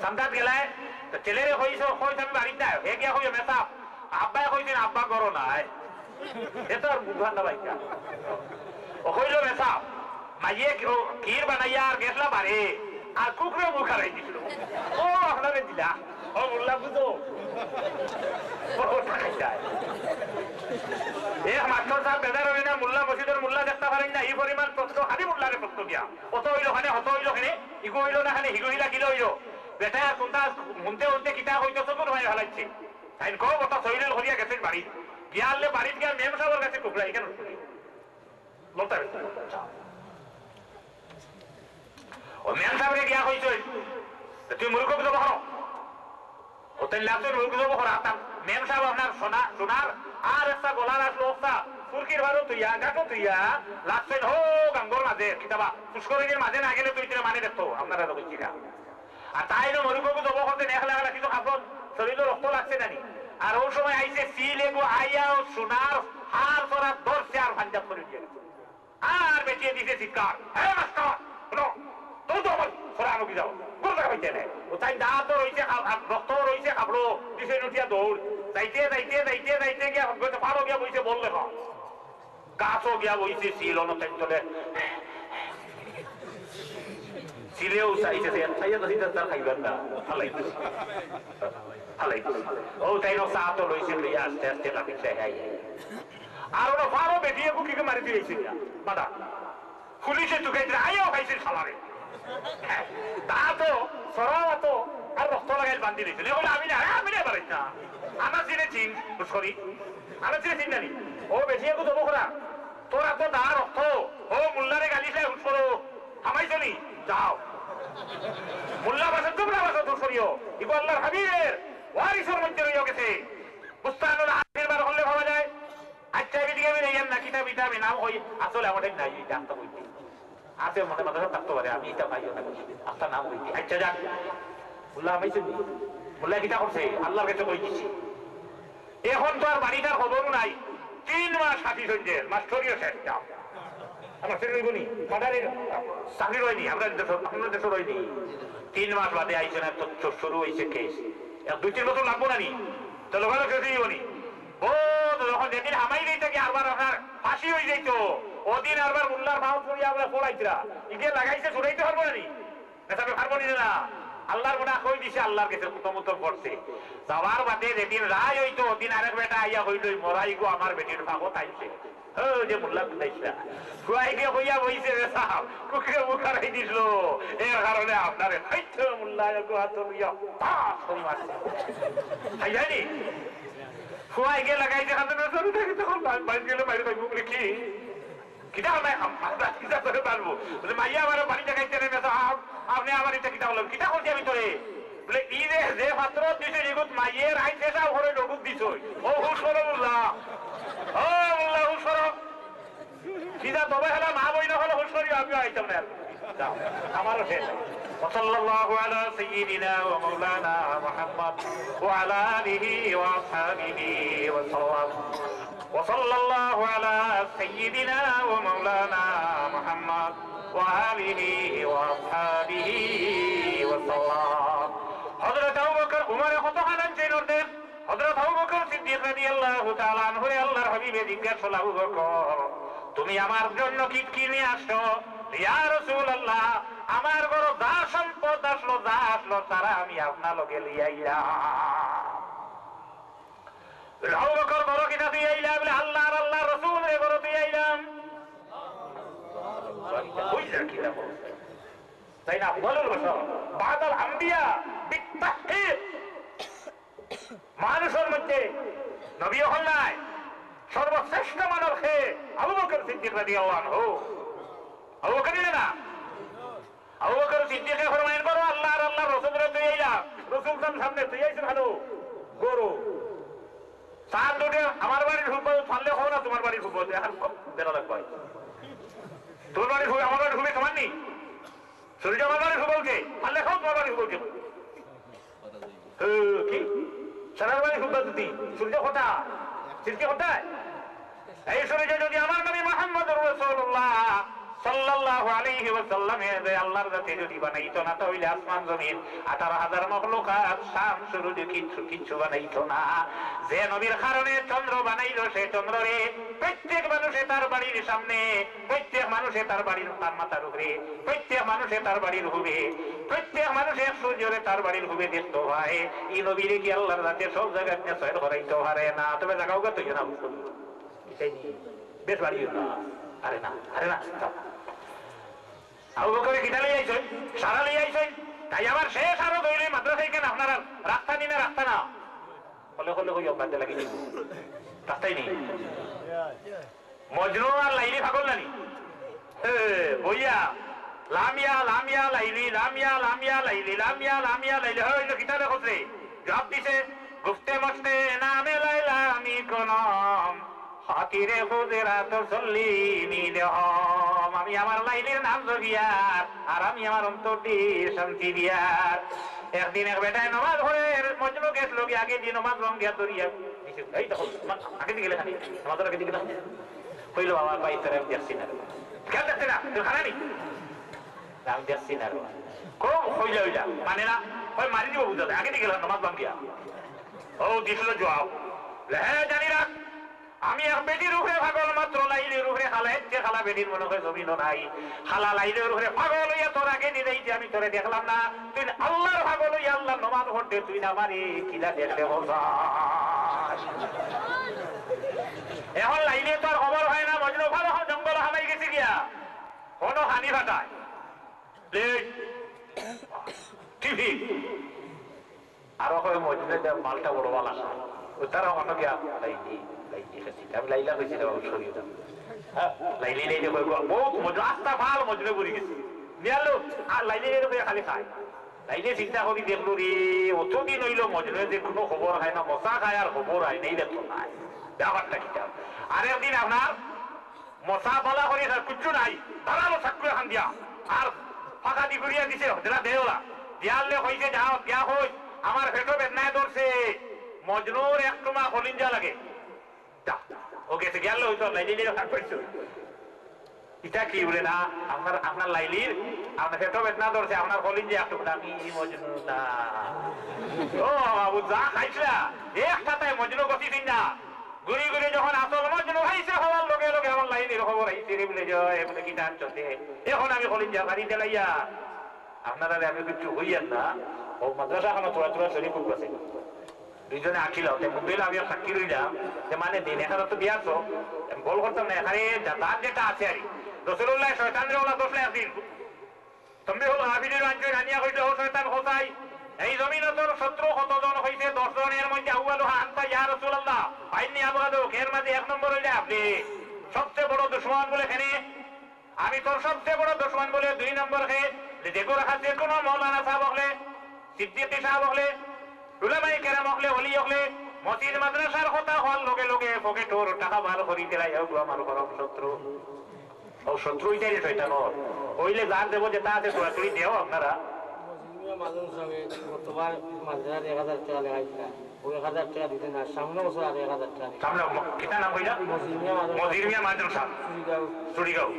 সান্দাত গেলায় তো ছেলেরে কইছো কইছ আমি বাড়িতে আয় হে গিয়া কইছো মেসা আব্বাই কইছেন আব্বা করো নাই এ তো আর বুঝান না ভাইকা ও কইলো মেসা মাইয়ে ক্ষীর বানাইয়া আর গেছলা বাড়ি আর কুকুরে মুখ হারাই দিছিল ও আপনারে দিলা ও মোল্লা বুঝো মাস্টার সাহেব বেদার হই না মোল্লা মসজিদের মোল্লা দেখতে পারেন না এই পরিমাণ প্রশ্ন খালি মোল্লারে প্রশ্ন দিয়া অত হইলো খানে হত হইলো খানে ইগো হইলো না খানে হিগো হিলা কিলো হইলো বেটা কোনটা শুনতে শুনতে কিতা হইতো চকুর ভাই হালাইছে তাই কো ওটা শরীরের হরিয়া গেছে বাড়ি গিয়ালে বাড়িতে গিয়া মেম সাহেবের কাছে কুকড়া এখানে লোকটা ও মেম সাহেবকে গিয়া কইছো তুই মুরুখ দেবো হরো ওতেন লাগছে মুরুখ দেবো হরা মেম সাহেব আপনার সোনার আর একটা গলার আসলো একটা ফুরকির ভালো তুইয়া গাটো তুইয়া লাগছেন হো গাঙ্গর মাঝে কিতাবা পুষ্করিণীর মাঝে না গেলে তুই মানে দেখতো আপনারা তো বলছি আর তাই না মরুকবু দেবো করতে নেখলা কিছু খাবন শরীরে রক্ত লাগছে জানি আর ওই সময় আইসে সিলেগু আইয়া ও সোনার হার করা ধরছে আর পাঞ্জাব করে দিয়ে আর বেঁচিয়ে দিছে চিৎকার হ্যাঁ মাস্টার শোনো তো তো আমার সরানো কি যাও কোন জায়গা পাইতে নেই ও তাই দাঁত রয়েছে রক্ত রয়েছে খাবলো দিছে উঠিয়া দৌড় যাইতে যাইতে যাইতে যাইতে গিয়া পারো গিয়া বইছে বললে গাছও গিয়া বইছে সিল অনুতাই চলে সিলেও চাইছে চাইয়া তো সিধা তার খাইবেন না হালাই হালাই ও তাই না সাত লইছে লইয়া আস্তে আস্তে কাটিছে আর ওরা ফারো বেটিয়ে বুকিকে মারি দিয়েছে বাদা পুলিশে টুকাইতে আইও খাইছে সালারে তা তো সরাও তো আর রক্ত লাগাই বান্ধি দিয়েছিল বলে আমি না পারি না আমার চিনে চিন সরি আমার চিনে চিন জানি ও বেটিয়ে কো দেবো খরা তোরা তো দা রক্ত ও মোল্লারে গালিছে হুস করো থামাইছো নি যাও মোল্লা বাসা তোমরা বাসা তো সরিও ইগো আল্লাহর হাবিবের ওয়ারিসের মধ্যে রইয়া গেছে বুস্তানুল আশীর্বাদ হলে ভাবা যায় আচ্ছা এদিকে আমি নেই না কিতাব আমি নাম হই আসলে আমাদের নাই জানতে হইতে আছে মনে মাথা থাকতে পারে আমি এটা পাইও না আপনার নাম হইতে আচ্ছা যাক মোল্লা হামাইছে মোল্লা কিতা করছে আল্লাহর কাছে কই দিছি এখন তো আর বাড়িটার খবর নাই 3 মাস হাতি সঞ্জের মাস্টরিও শেষ যাও আমার শরীর হইবনি মাদারের চাকরি হয়নি আমরা আপনার দেশ হয়নি 3 মাস বাদে আইসে না তো শুরু হয়েছে কেস 2-3 বছর লাগবো না নি তো লোকালো কেউ দিবনি ও যখন যেদিন হামাই দিই থাকি আরবার আপনার ফাঁসি হয়ে যাইত ওদিন আরবার মোল্লার মাউথ পড়িয়া আমরা পড়াইছিলা ইগে লাগাইছে ছুটাইতে পারবো না নি নেশাবে পারবো নি না আল্লাহর মনে কই দিছে আল্লাহর কাছে কুতমুতর করছে যাওয়ার বাদে যেদিন রায় হইতো ওদিন আরেক বেটা আইয়া হইল মরাই গো আমার বেটির ভাগত আইছে যে মোল্লা বুঝাইছিলা খুয়াইকে হইয়া বইছে রে সাহেব কুকুরে মুখারাই দিছিল এর কারণে আপনারে হাইতে মোল্লা গো হাত লইয়া পাস করি মারছে হাই জানি খুয়াইকে লাগাইছে হাতে না সরু দেখি তখন বাইরে গেলে বাইরে থাকবো কি কিটা হবে আমরা কিটা করে পারবো বলে মাইয়া আমার বাড়ি দেখাইতে নেই সাহেব আপনি আমার এটা কিটা হলো কিটা করছি আমি তোরে বলে ই যে পাত্র দিছে নিগুত মাইয়ের আইছে সব ঘরে নগুত দিছ ও হুশ করো মোল্লা ও মোল্লা হুশ করো সিধা তবে হলো মা বই না হলো হুশ করি আমিও আইতাম না আমারও শেষ وصلى الله على سيدنا ومولانا محمد وعلى آله وأصحابه وسلم وصلى الله على سيدنا ومولانا محمد وآله وأصحابه وسلم حضرت أبو بكر عمر خطحنا الجنور دين حضرت أبو بكر صديق رضي الله تعالى عنه আল্লাহর হাবিবে জিজ্ঞাসা করল আবু বকর তুমি আমার জন্য কি কিনে আসছো ইয়া রাসূলুল্লাহ আমার ঘরে যা সম্পদ আসলো তারা আমি আপনার লগে লিয়াইয়া আবু বকর বড় কিনা দিয়ে আইলা বলে আল্লাহ রাসূলের ঘরে দিয়ে আইলাম বুঝলা কিনা বলছে তাই না বলুন বাদাল আম্বিয়া বিতাহকিক মানুষের মধ্যে নবী হল নাই সর্বশ্রেষ্ঠ মানব হে আবু বকর সিদ্দিক রাদিয়াল্লাহু আনহু আবু বকর না আবু বকর সিদ্দিককে ফরমান করো আল্লাহ রাসূলের তুই আইলা রাসূল সামনে তুই আইছ ভালো গরু সাত দুটো আমার বাড়ির হুব ফাললে খাও না তোমার বাড়ির হুব আর বেলা লাগবে তোর বাড়ির হুব আমার বাড়ির হুবে সমান নেই সূর্য আমার বাড়ির হুব বলছে ফাললে খাও তোমার বাড়ির হুব বলছে কি সারার বাড়ির হুব তুই সূর্য কথা সৃষ্টি কোথায় এই সূর্য যদি আমার নবী মুহাম্মদুর রাসূলুল্লাহ সাল্লাল্লাহু আলাইহি ওয়াসাল্লাম যে আল্লাহর জাতি যদি বানাইতো না তাহলে আসমান জমিন 18,000 মাখলুকাত শাম সূরজ কিচ্ছু বানাইতো না। যে নবীর কারণে চন্দ্র বানাইলো সেই চন্দ্ররে প্রত্যেক মানুষে তার বাড়ির সামনে, প্রত্যেক মানুষে তার বাড়ির তার মাথার উপরে, প্রত্যেক মানুষে তার বাড়ির হুবে, প্রত্যেক মানুষের সূর্যরে তার বাড়ির হুবে দেখতে হয়। এই নবীরে কি আল্লাহর জাতি সব জায়গায় সৈর করাইতে পারে না? তবে জায়গাও গত না বেশ বাড়িও না। আরে না, আরে না, আবু বকর কিটা লই আইছেন? সারা লই আইছেন। তাই আবার শেষ আরো দইলে মাদ্রাসায় কেন আপনারা রাস্তা নি না রাস্তা না হলে হলে কই বাদে লাগি দিব রাস্তাই নেই। মজনু আর লাইলি পাগল নানি বইয়া লামিয়া লামিয়া লাইলি লামিয়া লামিয়া লাইলি লামিয়া লামিয়া লাইলি হইল কিটা দেখছে জবাব দিছে গুফতে মস্তে নামে লাইলা আমি কোনম ফাকিরে হুজরাত সল্লিনি দেহম। আমি আমার লাইলির নাম জগিয়ার আর আমি আমার অন্তর দিয়ে শান্তি দিয়ার। একদিন এক বেটায় নমাজ পড়ে মজনু গেছিল কি আগে দিয়ে নমাজ রঙ্গিয়া দরিয়া এই তখন আগে দিকে লেখা নেই নমাজের আগে দিকে লেখা হইল আমার ভাই তোর আমি দেখছি না কেন দেখছি না তুই খানা নি আমি দেখছি না খুব হইলা হইলা মানে না ওই মারি দিব বুঝতে আগে দিকে নমাজ রঙ্গিয়া ও দিছিল জবাব হ্যাঁ জানি রাখ আমি এক বেটির উপরে পাগল মাত্র লাইলের উপরে খালা যে খালা বেটির মনে হয় জমিন নাই খালা লাইলের উপরে পাগল হইয়া তোর আগে দিয়ে যে আমি তোরে দেখলাম না তুই আল্লাহর পাগল হইয়া আল্লাহ নমাজ পড়তে তুই না মারি কিলা দেখলে এখন লাইলে তো আর খবর হয় না মজনু ভালো জঙ্গল হামাই গেছে গিয়া কোনো হানি ফাটায় টিভি আরো হয় মজনু মালটা বড় মাল আসা তারা অন্য গিয়া লাইনি আমি লাইলা হয়েছিল শরীর লাইলি লাইলে বহুত মজা আস্তা ভাল মজলে পড়ে গেছি নিয়ালো আর লাইলে খালি খায় লাইলে চিন্তা করি দেখলো রে অতদিন হইল মজলে যে কোনো খবর হয় না মশা খায় আর খবর হয় নেই দেখতো নাই ব্যাপারটা কিটা আর একদিন আপনার মশা বলা করি কিচ্ছু নাই দাঁড়ালো চাকরি খান দিয়া আর ফাঁকা দি করিয়া দিছে যেটা দেওলা দিয়ালে হয়েছে যাও দিয়া হই আমার পেটো বেদনায় ধরছে মজনুর এক টুমা কলিঞ্জা লাগে ওকে গেল হইতো লাইলির ভাগ করছো এটা কি বলে না আপনার আপনার লাইলির আপনার পেটো বেদনা ধরছে আপনার কলিঞ্জা এক টুকরা আমি মজনু না ও বাবু যা খাইছিলা একটাতে মজনু গতিছিস না ঘুরি ঘুরি যখন আসল মজনু খাইছে হওয়ার লগে লগে আমার লাইলির খবর আইছে রে বলে যায় বলে কি টান চলছে এখন আমি কলিঞ্জা বাড়ি দেলাইয়া আপনারা আমি কিছু হইয়ান না ও মাদ্রাসা খানা তোরা তোরা শরীর খুব আছে দুইজনে আঁকিল মুম্বাইলে আমি সাক্ষী রইলাম যে মানে দিন এখানে তো দিয়াছ বল করতাম না এখানে যাতায়াত যেটা আছে আর রসুল্লাহ শয়তানের ওলা দোষলে একদিন তুমি হলো আবিদের অঞ্চল আনিয়া হইলে ও শয়তান হোসাই এই জমিন তোর শত্রু কতজন হয়েছে 10 জনের মধ্যে আউয়ালু আনতা ইয়া রাসূলুল্লাহ আইনি আবগাদু এর মধ্যে এক নম্বর হইলে আপনি সবচেয়ে বড় দুশমন বলে এখানে আমি তোর সবচেয়ে বড় দুশমন বলে 2 নম্বর হে যেগো রাখা যে কোনো মাওলানা সাহেব হলে সিদ্দিক সাহেব হলে উলামায়ে কেরাম হলে ওলি হলে মসজিদ মাদ্রাসার কথা হল লগে লগে পকেটর টাকা বার করি দিলাই আমার পরম শত্রু ও শত্রু ইটাই শয়তান হইলে যার দেব যেটা আছে সরাসরি দেও আপনারা মানুষ সঙ্গে গতবার মাদ্রাসার 1000 টাকা লাগাইছিল ওই 1000 টাকা দিতে না সামনে বছর আর 1000 টাকা সামনে কিটা নাম কইলা মসজিদ মিয়া মাদ্রাসা চুরিগাঁও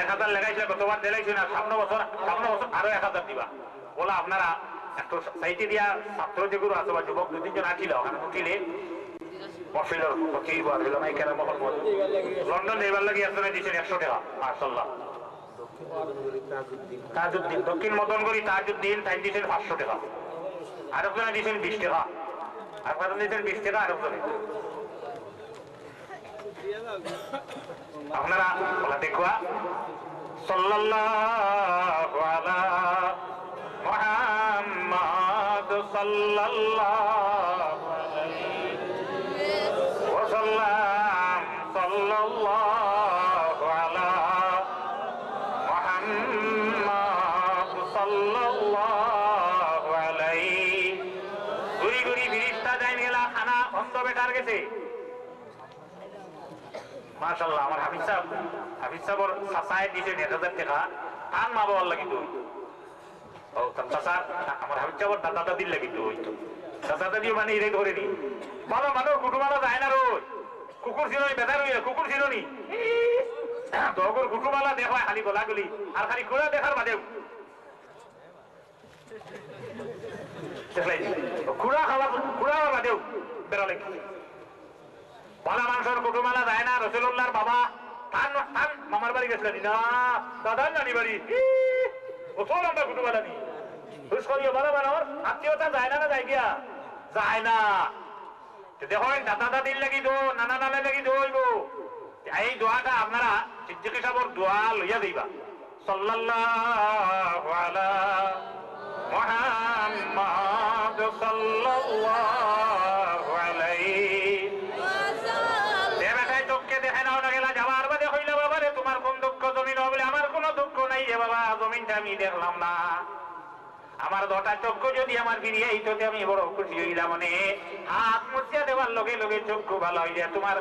1000 লাগাইছিল গতবার দিলাইছিল না সামনে বছর আরো 1000 দিবা বলা আপনারা একটু সাইটে দিয়া ছাত্র যেগুলো আছে বা যুবক 2-3 জন আছিল ওখানে উঠিলে মফিলর ফকির বা উলামায়ে কেরাম লন্ডন এবার লাগি আসলে দিয়েছেন 100 টাকা মাশাআল্লাহ তাজউদ্দিন দক্ষিণ মদনগড়ি তাজউদ্দিন তাই দিয়েছেন 500 টাকা আরেকজনে দিয়েছেন 20 টাকা আরেকজনে দিয়েছেন 20 টাকা আরেকজনে আপনারা বলা দেখুয়া সাল্লাল্লাহু আলা মুহাম্মদ সাল্লাল্লাহু আলাইহি ওয়াসাল্লাম সাল্লাল্লাহু আলা মুহাম্মদ সাল্লাল্লাহু আলাইহি গুরি গুরি ফিরিস্তা যাই গেলা খানা অন্ধ বেটার গেছে মাশাআল্লাহ আমার হাফিজ সাহেবর সাসায় দিছে 1000 টাকা আন মা বাবার লাগি তো ও তার আমার হাফিজ সাহেবর দাদা দাদির লাগি তো হইতো দাদা দাদি মানে এরে ধরে নি ভালো মানুষ কুটুমানো যায় না রোজ কুকুর ছিল নি বেদার হইয়া কুকুর ছিল নি দগর কুটুমালা দেখা খালি গলাগুলি আর খালি কুড়া দেখার বাদেও দেখলাই কুড়া বাদেও বেরোলে ভালা মানুষের কুটুমালা যায় না রসুল্লাহর বাবা থান মামার বাড়ি গেছিলেন না দাদার নানি বাড়ি ও তো লম্বা কুটুমালা নি ভালো বানোর আত্মীয়তা যায় না যায় গিয়া যায় না দেখো দাদা দাদির লাগি দো নানা নানা লাগি দইব এই দোয়াটা আপনারা সিদ্দিকী সাহেবের দোয়া লইয়া দিবা সাল্লাল্লাহু আলা মুহাম্মাদ সাল্লাল্লাহু আলাইহি দেবাটাই চোখকে দেখে নাও না গেলা যাবার বাদে হইলে বাবা রে তোমার কোন দুঃখ জমিন বলে আমার কোনো দুঃখ নাই রে বাবা জমিনটা আমি দেখলাম না আমার দটা চক্ষু যদি আমার ফিরিয়ে এইটাতে আমি বড় খুশি হইলাম মানে হাত মুছিয়া দেওয়ার লগে লগে চক্ষু ভালো হইয়া তোমার